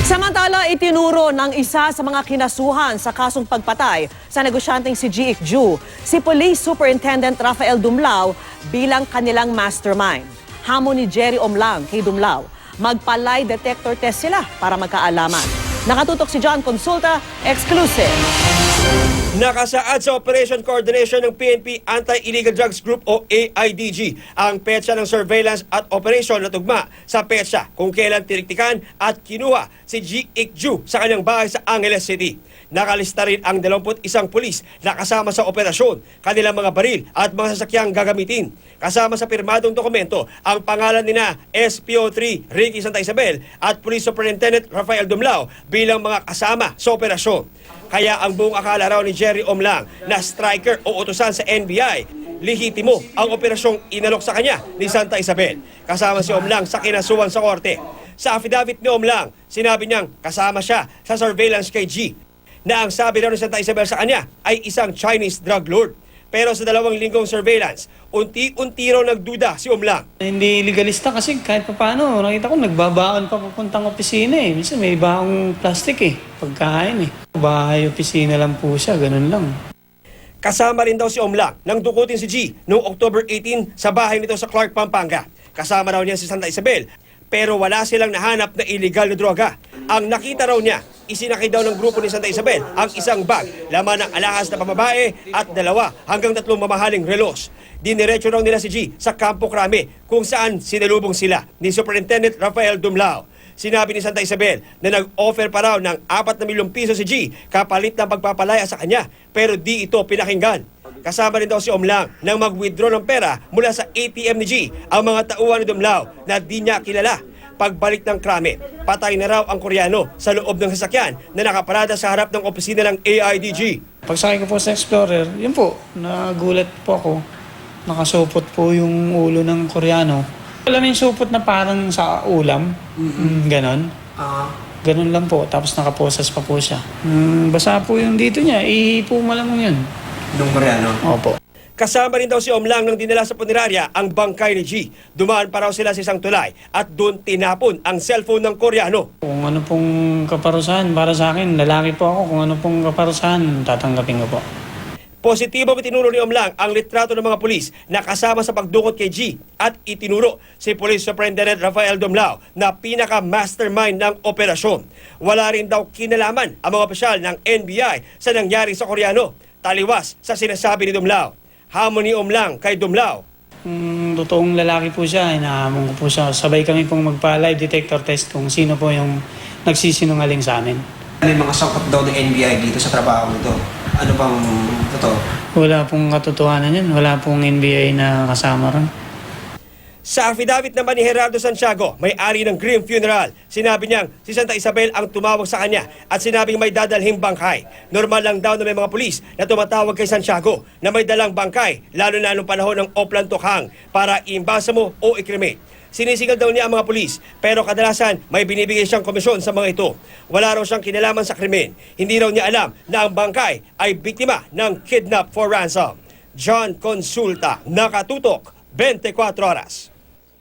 Samantala, itinuro ng isa sa mga kinasuhan sa kasong pagpatay sa negosyanteng si G. Icju, si Police Superintendent Rafael Dumlao bilang kanilang mastermind. Hamon ni Jerry Omlang kay Dumlao, magpa-lie detector test sila para magkaalaman. Nakatutok si John Consulta, exclusive. Nakasaad sa Operation Coordination ng PNP Anti-Illegal Drugs Group o AIDG ang petsa ng surveillance at operasyon na tugma sa petsa kung kailan tiniktikan at kinuha si G. Icju sa kanyang bahay sa Angeles City. Nakalista rin ang 21 pulis na kasama sa operasyon, kanilang mga baril at mga sasakyang gagamitin. Kasama sa pirmadong dokumento ang pangalan nina SPO3 Ricky Santa Isabel at Police Superintendent Rafael Dumlao bilang mga kasama sa operasyon. Kaya ang buong akala raw ni Jerry Omlang na striker o utusan sa NBI, lehitimo ang operasyong inalok sa kanya ni Santa Isabel. Kasama si Omlang sa kinasuhan sa korte. Sa affidavit ni Omlang, sinabi niyang kasama siya sa surveillance kay G, na ang sabi raw ni Santa Isabel sa kanya ay isang Chinese drug lord. Pero sa 2 linggong surveillance, unti-unti raw nagduda si Omlang. Hindi legalista kasi kahit paano, nakita ko nagbabaon pa papuntang opisina eh. Minsan may baong plastic eh, pagkain eh. Bahay, opisina lang po siya, ganun lang. Kasama rin daw si Omlang nang dukutin si G noong October 18 sa bahay nito sa Clark, Pampanga. Kasama raw niya si Santa Isabel, pero wala silang nahanap na illegal na droga. Ang nakita raw niya, isinakay daw ng grupo ni Santa Isabel ang isang bag, laman ng alahas na pamabae at 2 hanggang 3 mamahaling relos. Diniretso raw nila si G sa Campo Crame kung saan sinalubong sila ni Superintendent Rafael Dumlao. Sinabi ni Santa Isabel na nag-offer pa raw ng 4 na milyong piso si G kapalit ng pagpapalaya sa kanya, pero di ito pinakinggan. Kasama rin daw si Omlang nang mag-withdraw ng pera mula sa ATM ni G ang mga tauhan ni Dumlao na di niya kilala. Pagbalik ng krame, patay na raw ang Koreano sa loob ng sasakyan na nakaparada sa harap ng opisina ng AIDG. Pagsakay ko po sa Explorer, yun po, nagulat po ako. Nakasupot po yung ulo ng Koreano. Alam yung supot na parang sa ulam, ganon. Ganon lang po, tapos nakaposas pa po siya. Basa po yung dito niya, ihipo malamang yun. Nung Koreano? Opo. Kasama rin daw si Omlang nang dinala sa punerarya ang bangkay ni G. Dumaan pa raw sila sa isang tulay at doon tinapon ang cellphone ng Koreano. Kung ano pong kaparusahan para sa akin, lalaki po ako, kung ano pong kaparusahan, tatanggapin ko po. Positibo itinuro ni Omlang ang litrato ng mga pulis na kasama sa pagdukot kay G at itinuro si Police Superintendent Rafael Dumlao na pinaka-mastermind ng operasyon. Wala rin daw kinalaman ang mga opisyal ng NBI sa nangyari sa Koreano. Taliwas sa sinasabi ni Dumlao. Hamon ni Omlang kay Dumlao. Totoong lalaki po siya, inahamon ko po siya. Sabay kami pong magpa-lie detector test kung sino po yung nagsisinungaling sa amin. May mga sangkot daw ng NBI dito sa trabaho nito. Ano bang totoo? Wala pong katotohanan yan. Wala pong NBI na kasama ron. Sa affidavit naman ni Gerardo Santiago, may-ari ng Green Funeral, sinabi niyang si Santa Isabel ang tumawag sa kanya at sinabing may dadalhing bangkay. Normal lang daw na may mga pulis na tumatawag kay Santiago na may dalang bangkay, lalo na nung panahon ng Oplan Tokhang para iimbasamo o ikremate. Sinisigal daw niya ang mga pulis, pero kadalasan may binibigay siyang komisyon sa mga ito. Wala raw siyang kinalaman sa krimen. Hindi raw niya alam na ang bangkay ay biktima ng kidnap for ransom. John Consulta, Nakatutok, 24 Oras.